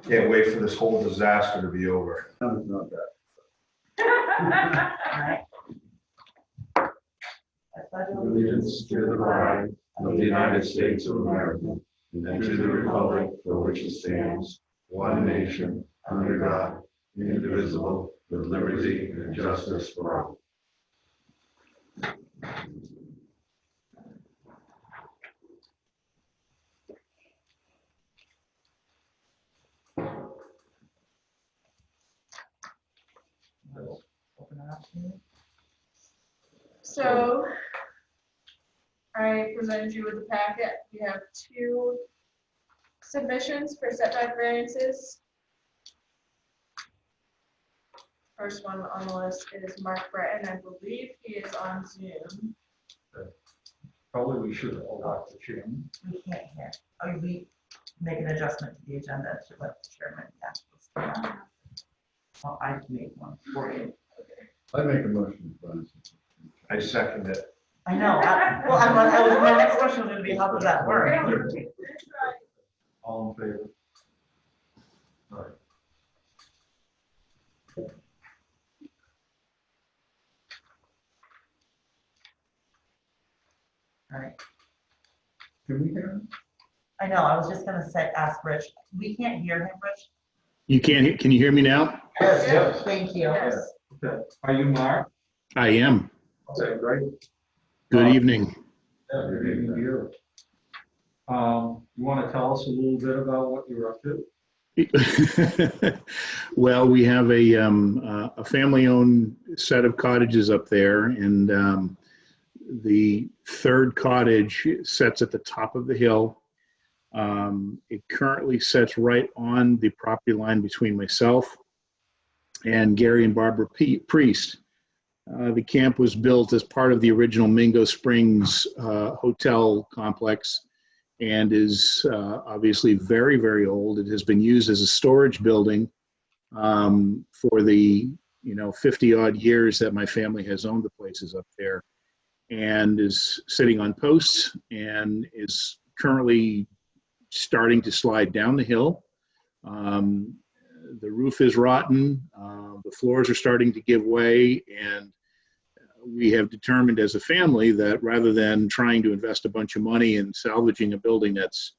Can't wait for this whole disaster to be over. No, it's not that. Alright. Allegiance to the flag of the United States of America and to the republic for which it stands, one nation, under God, indivisible, with liberty and justice for all. Open it up to you. So I presented you with the packet. We have 2 submissions for setback variances. First one on the list is Mark Breton. I believe he is on Zoom. Probably we should elect the chairman. We can't hear. Oh, we make an adjustment to the agenda to let the chairman. Yeah. Well, I made one for you. I make a motion, Francis. I second it. I know. My next question was going to be, how does that work? All in favor? All right. All right. Can we hear him? I know. I was just going to say, ask Rich. We can't hear him, Rich. You can't, can you hear me now? Yes. Thank you. Yes. Okay. Are you Mark? I am. Okay, great. Good evening. Yeah, good evening to you. You want to tell us a little bit about what you're up to? Well, we have a family-owned set of cottages up there, and the third cottage sits at the top of the hill. It currently sits right on the property line between myself and Gary and Barbara Priest. The camp was built as part of the original Mingo Springs hotel complex and is obviously very, very old. It has been used as a storage building for the 50 odd years that my family has owned the places up there, and is sitting on posts and is currently starting to slide down the hill. The roof is rotten, the floors are starting to give way, and we have determined as a family that rather than trying to invest a bunch of money in salvaging a building that's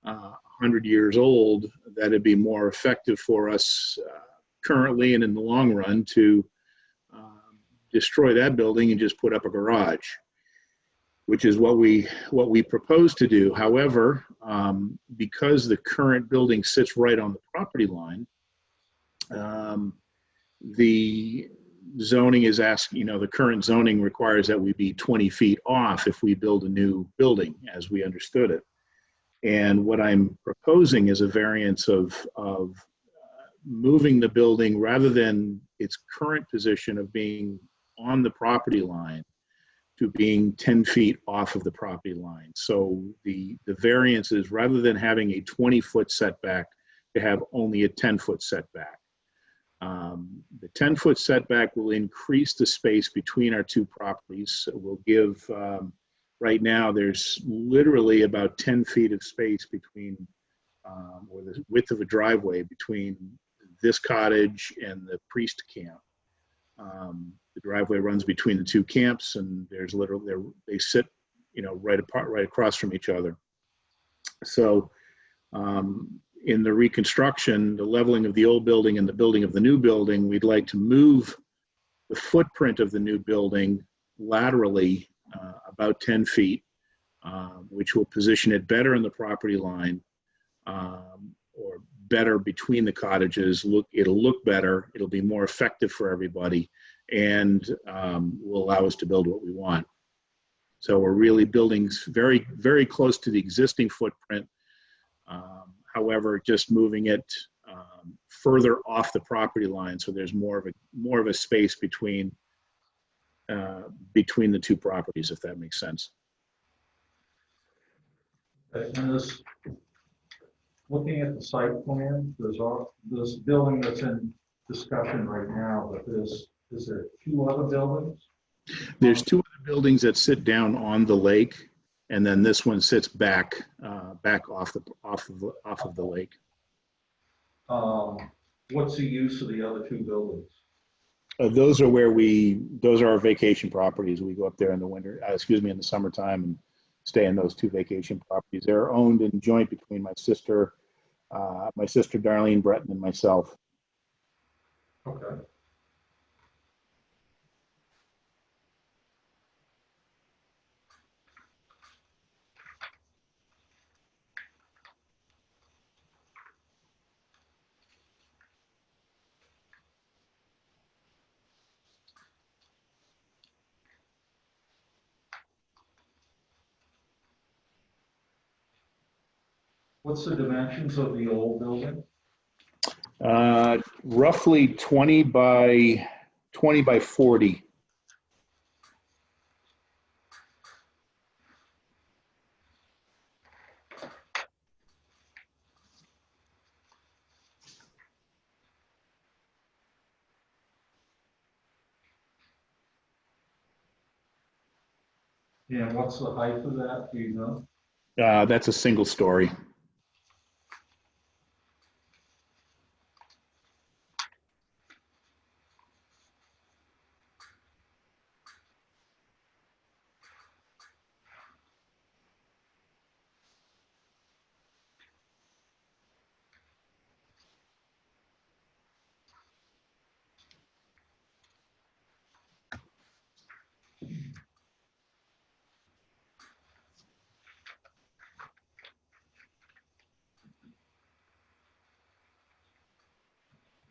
100 years old, that it'd be more effective for us currently and in the long run to destroy that building and just put up a garage, which is what we propose to do. However, because the current building sits right on the property line, the zoning is asking, the current zoning requires that we be 20 feet off if we build a new building, as we understood it. And what I'm proposing is a variance of moving the building rather than its current position of being on the property line to being 10 feet off of the property line. So the variance is, rather than having a 20-foot setback, to have only a 10-foot setback. The 10-foot setback will increase the space between our two properties. It will give, right now, there's literally about 10 feet of space between, or the width of a driveway between this cottage and the Priest camp. The driveway runs between the two camps, and there's literally, they sit, right across from each other. So, in the reconstruction, the leveling of the old building and the building of the new building, we'd like to move the footprint of the new building laterally about 10 feet, which will position it better in the property line, or better between the cottages. It'll look better, it'll be more effective for everybody, and will allow us to build what we want. So we're really building very, very close to the existing footprint. However, just moving it further off the property line, so there's more of a space between the two properties, if that makes sense. And this, looking at the site plan, there's this building that's in discussion right now, but is there 2 other buildings? There's 2 other buildings that sit down on the lake, and then this one sits back off of the lake. What's the use of the other two buildings? Those are our vacation properties. We go up there in the winter, in the summertime and stay in those two vacation properties. They're owned and joint between my sister Darlene Breton, and myself. Okay. What's the dimensions of the old building? Roughly 20 by 40. And what's the height of that, do you know? That's a single story.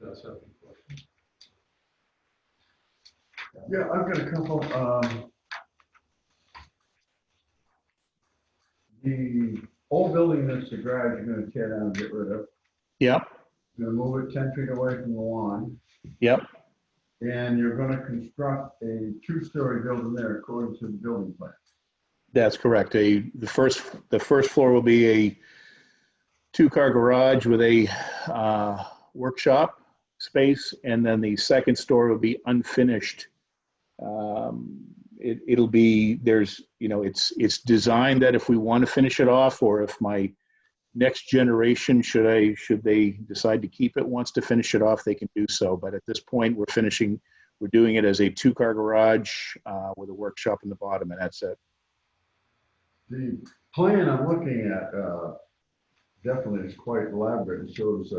That's a question. Yeah, I've got a couple. The old building that's the garage, you're gonna tear down and get rid of. Yep, You're gonna move it 10 feet away from the lawn. yep, And you're gonna construct a 2-story building there according to the building plan. that's correct. The first floor will be a 2-car garage with a workshop space, and then the second story will be unfinished. It'll be, it's designed that if we want to finish it off, or if my next generation, should they decide to keep it, wants to finish it off, they can do so. But at this point, we're doing it as a 2-car garage with a workshop in the bottom, and that's it. The plan I'm looking at definitely is quite elaborate. It shows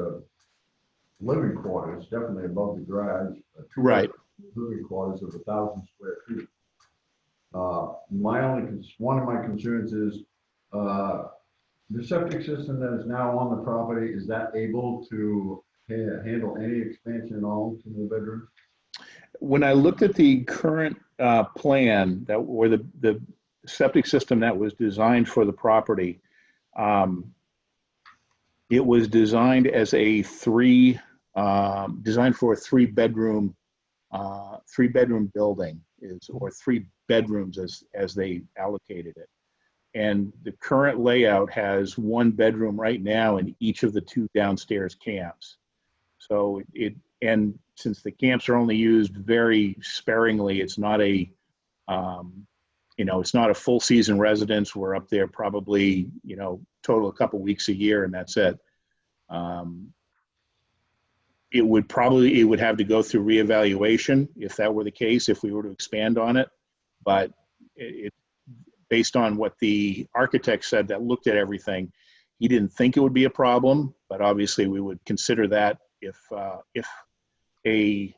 living quarters, definitely above the garage. Right. Living quarters of 1,000 square feet. One of my concerns is the septic system that is now on the property, is that able to handle any expansion at all to the bedroom? When I looked at the current plan or the septic system that was designed for the property, it was designed as designed for a 3-bedroom building, or 3 bedrooms as they allocated it. And the current layout has 1 bedroom right now in each of the 2 downstairs camps. So and since the camps are only used very sparingly, it's not a full season residence. We're up there probably, total a couple weeks a year, and that's it. It would have to go through reevaluation if that were the case, if we were to expand on it. But based on what the architect said that looked at everything, he didn't think it would be a problem, but obviously we would consider that if a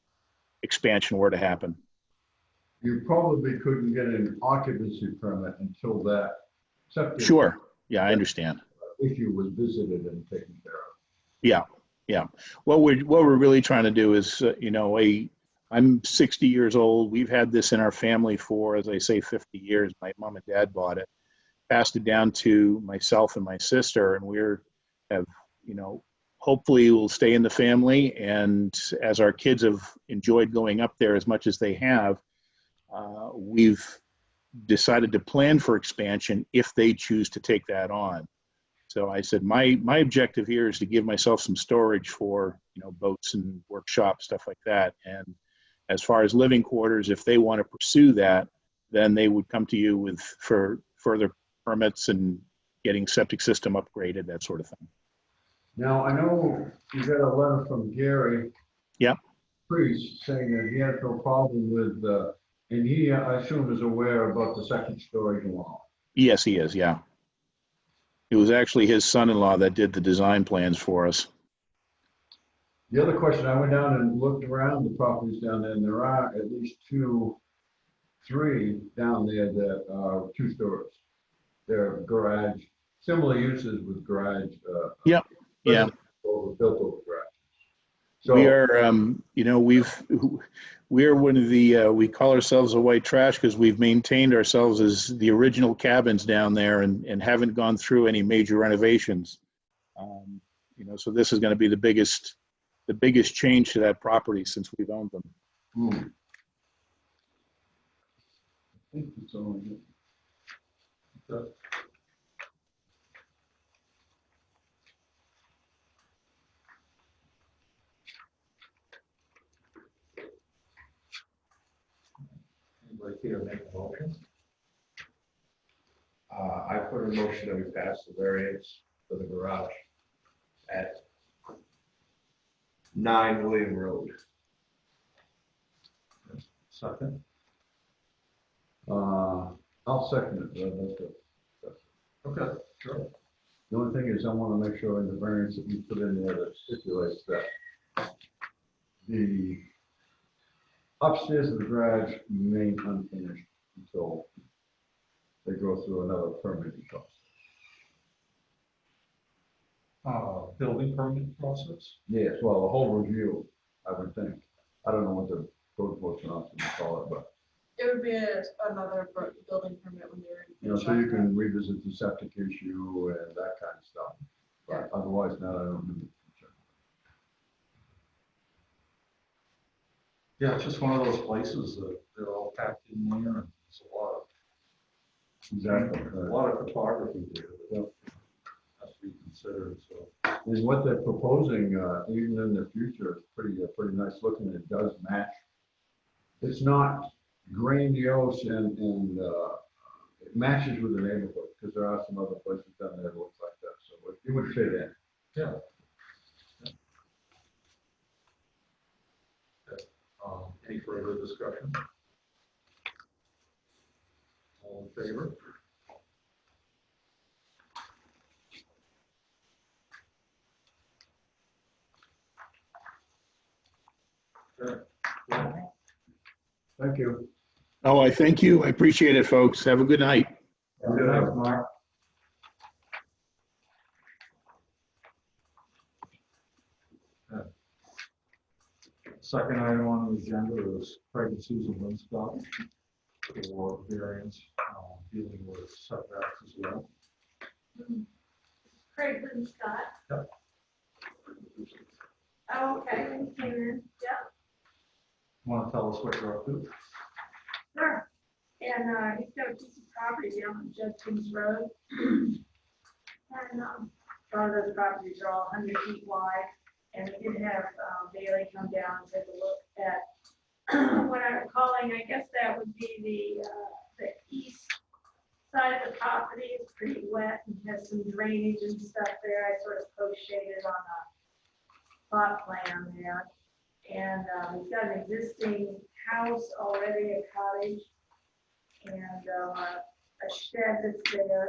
expansion were to happen. You probably couldn't get an occupancy permit until that septic Sure. Yeah, I understand. issue was visited and taken care of. Yeah. Yeah. What we're really trying to do is, I'm 60 years old. We've had this in our family for, as I say, 50 years. My mom and dad bought it, passed it down to myself and my sister, and hopefully will stay in the family. And as our kids have enjoyed going up there as much as they have, we've decided to plan for expansion if they choose to take that on. So I said, my objective here is to give myself some storage for, boats and workshop, stuff like that. And as far as living quarters, if they want to pursue that, then they would come to you for further permits and getting septic system upgraded, that sort of thing. Now, I know you got a letter from Gary. Yep. Priest saying that he had no problem with, and he, I assume, is aware about the second story wall. Yes, he is, yeah. It was actually his son-in-law that did the design plans for us. The other question, I went down and looked around the properties down there, and there are at least three down there that are 2 stories. They're garage, similar uses with garage. Yep, yeah. Built over garage. We So, are, you know, we're one of the, we call ourselves a white trash because we've maintained ourselves as the original cabins down there and haven't gone through any major renovations. You know, so this is going to be the biggest change to that property since we've owned them. I think it's only. Anybody here make a motion? I put a motion that we pass the variance for the garage at 9 William Road. Second? I'll second it. But I'd like to- Okay, sure. The only thing is I want to make sure in the variance that you put in there that stipulates that the upstairs of the garage remain unfinished until they go through another permitting process. Building permit process? Yes, well, the whole review, I would think. I don't know what the code enforcement officer would call it, but, It would be another building permit when you're. you know, so you can revisit the septic issue and that kind of stuff. But otherwise, no, I don't know. Yeah, it's just one of those places that they're all packed in there and it's Exactly. a lot of photography there that has to be considered, so. And what they're proposing, even in the future, is pretty nice looking. It does match. It's not grandiose and it matches with the neighborhood because there are some other places down there that looks like that. So it would fit in. Yeah. Any further discussion? All in favor? Okay. Thank you. Oh, I thank you. I appreciate it, folks. Have a good night. Good night, Mark. Second item on the agenda is Craig and Susan Linscott for variance dealing with setbacks as well. Craig Scott. Yep. Oh, okay, we came in, yeah, Want to tell us what you're up to? sure. And he's got a piece of property down on Judkins Road. And one of those properties are all 100 feet wide. And we did have Bailey come down and take a look at what I'm calling, I guess that would be the east side of the property. It's pretty wet and has some drainage and stuff there. I sort of post-shaded on a plot plan there. And we've got an existing house already, a cottage, and a shed that's there.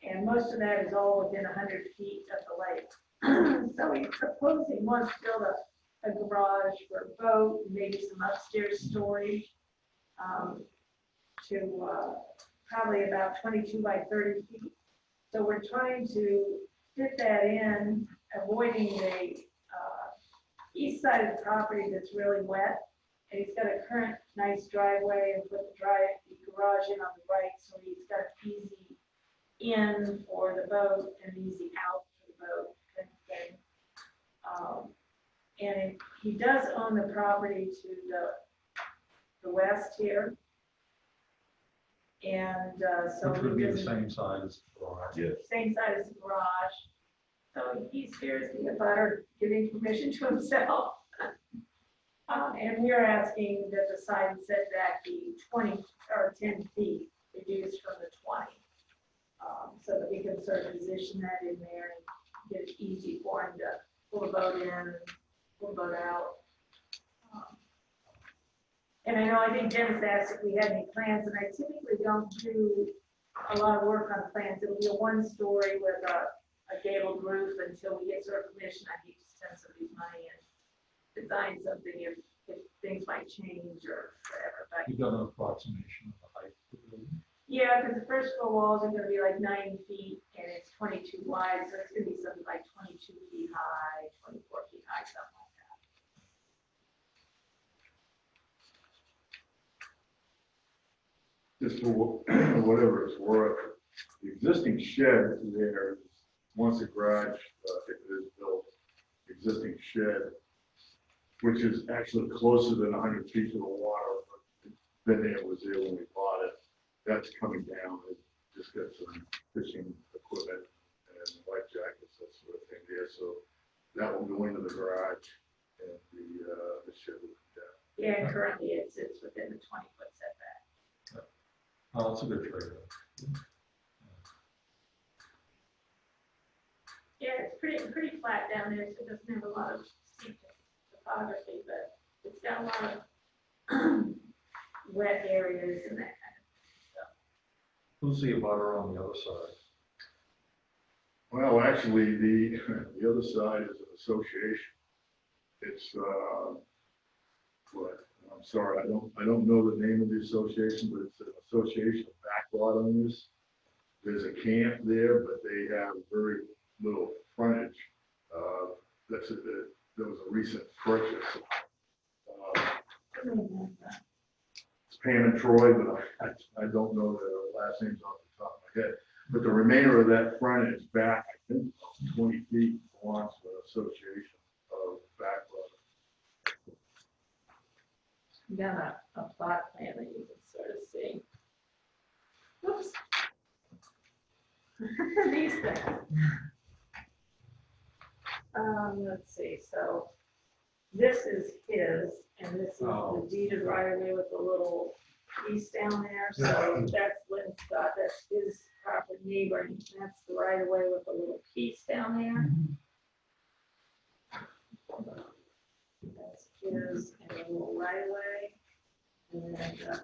And most of that is all within 100 feet of the lake. So he's proposing, wants to build a garage for a boat, maybe some upstairs storage, to probably about 22 by 30 feet. So we're trying to fit that in, avoiding the east side of the property that's really wet. And he's got a current nice driveway and put the garage in on the right, so he's got easy in for the boat and easy out for the boat kind of thing. And he does own the property to the west here. And so Which would be the doesn't- same side as the garage. Yes. same side as the garage. So he's here as the abutter, giving permission to himself. And we're asking that the side setback be 20 or 10 feet reduced from the 20. So that we can sort of position that in there get it easy for him to pull the boat in, pull the boat out. And I think Dennis asked if we had any plans, and I typically don't do a lot of work on plans. It'll be a one-story with a gabled roof until we get sort of permission. I need to spend somebody's money and design something if things might change or whatever. But You got an approximation of the height of the building? yeah, because the first floor walls are gonna be like 9 feet and it's 22 wide, so it's gonna be something like 22 feet high, 24 feet high, something like that. Just for whatever it's worth, the existing shed there, once the garage, if it is built, existing shed, which is actually closer than 100 feet to the water, but been there, was there when we bought it, that's coming down. It just got some fishing equipment and life jackets, that sort of thing there, so that will go into the garage and the shed will come down. Yeah, and currently it sits within the 20-foot setback. Oh, that's a good trade-off. Yeah, it's pretty flat down there, so it doesn't have a lot of steep topography, but it's got a lot of wet areas and that kind of stuff. Who's the abutter on the other side? Well, actually, the other side is an association. It's, what, I'm sorry, I don't know the name of the association, but it's an association of backlot owners. There's a camp there, but they have very little frontage. There was a recent purchase. It's Pam and Troy, but I don't know the last names off the top of my head. But the remainder of that frontage back, I think, 20 feet belongs to an association of backlot. You got a plot plan that you can sort of see. Whoops. These things. Let's see, so this is his, and this is the deeded right away with the little piece down there. So that's Lynn Scott, that's his proper neighbor, and that's the right away with the little piece down there. That's his, and a little right away. And then,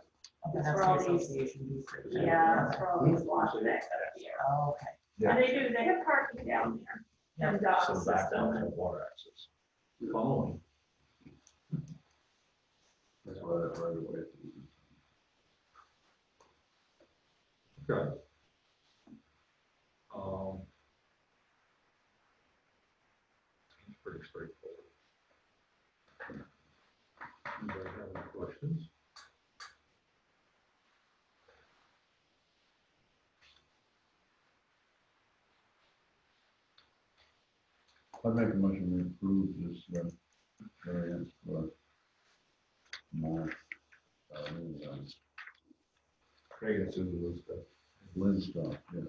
That's for all the these- association piece. yeah, for all these lots back up here. Oh, okay. And they have parking down there. And dock Some back system. down water access. Following. That's why that right away. Okay. It's pretty straightforward. Anybody have any questions? I'd make a motion to approve this variance for Mark, Craig and Susan Lisbeth. Linscott, yes.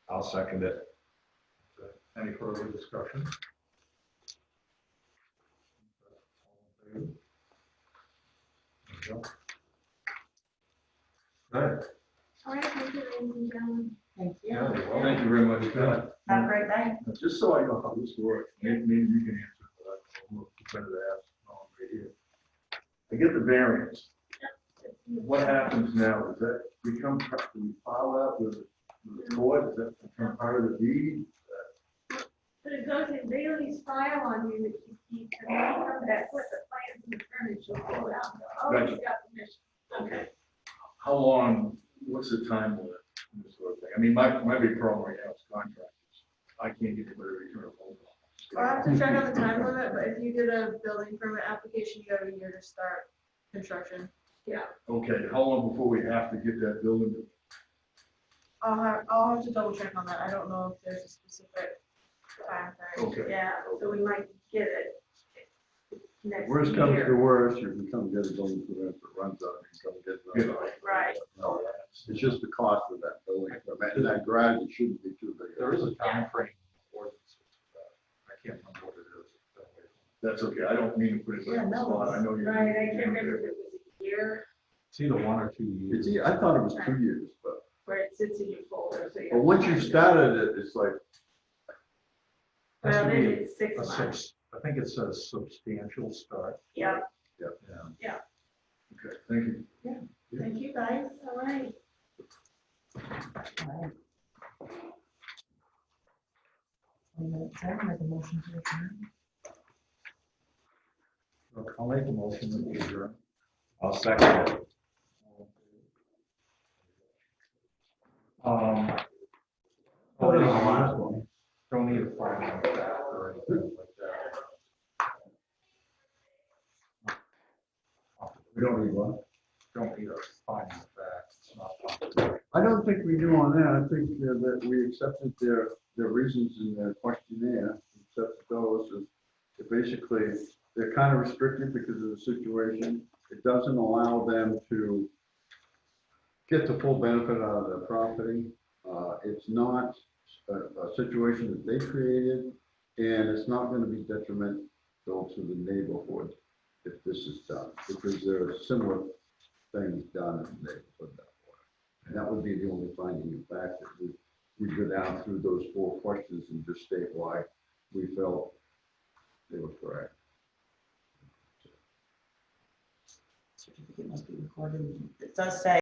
I'll second it. Okay. Any further discussion? All in favor? There you go. Okay. All right, thank you, ladies and gentlemen. Thank you. Yeah, you're welcome. Thank you very much, Scott. Have a great night. Just so I know how this works, maybe you can answer, but I don't know if it's better to ask right here. I get the variance. What happens now? Does that become, do we file that with the court? Does that become part of the deed? But it goes in Bailey's file on you that you keep, and then you come back with the plans and the furniture, you'll pull it out and go, oh, Gotcha. you got permission. Okay. How long, what's the time limit? on This sort of thing. I mean, my big problem right now is contractors. I can't get anybody to return a phone call. I'll have to check on the time limit, but if you did a building permit application, you have a year to start construction. Okay, how long before we have to get that building? I'll have to double check on that. I don't know if there's a specific time frame. Okay. Yeah, so we might get it next year. Worst comes to worst, you can come get a building permit if it runs out, you can come get it. Right. It's just the cost of that building, and that garage, it shouldn't be too big. There is a time frame ordinance. I can't remember what it is. That's okay. I don't mean to put it on the spot. I know you're. Right, I can't remember if it was a year It's either 1 or 2 years. I thought it was 2 years, but where it sits in your folder, so you. once you started it, it's like, Has to Well, be it's 6 a months. I think it says substantial start. Yeah, Yeah. Okay, thank you. thank you guys, all right. Alright. Second, make a motion to adjourn. I'll make a motion that we adjourn. I'll second it. Um, Oh, there's the last one. Don't need a finding of fact or anything like that. We don't need one. Don't need a finding of fact. It's not. I don't think we do on that. I think that we accepted their reasons in their questionnaire, accepted those. That basically, they're kind of restricted because of the situation. It doesn't allow them to get the full benefit out of their property. It's not a situation that they created, and it's not going to be detrimental to the neighborhood if this is done, because there are similar things done in the neighborhood that way. And that would be the only finding in fact that we go down through those 4 questions and just state why we felt they were correct. Certificate must be recorded. It does say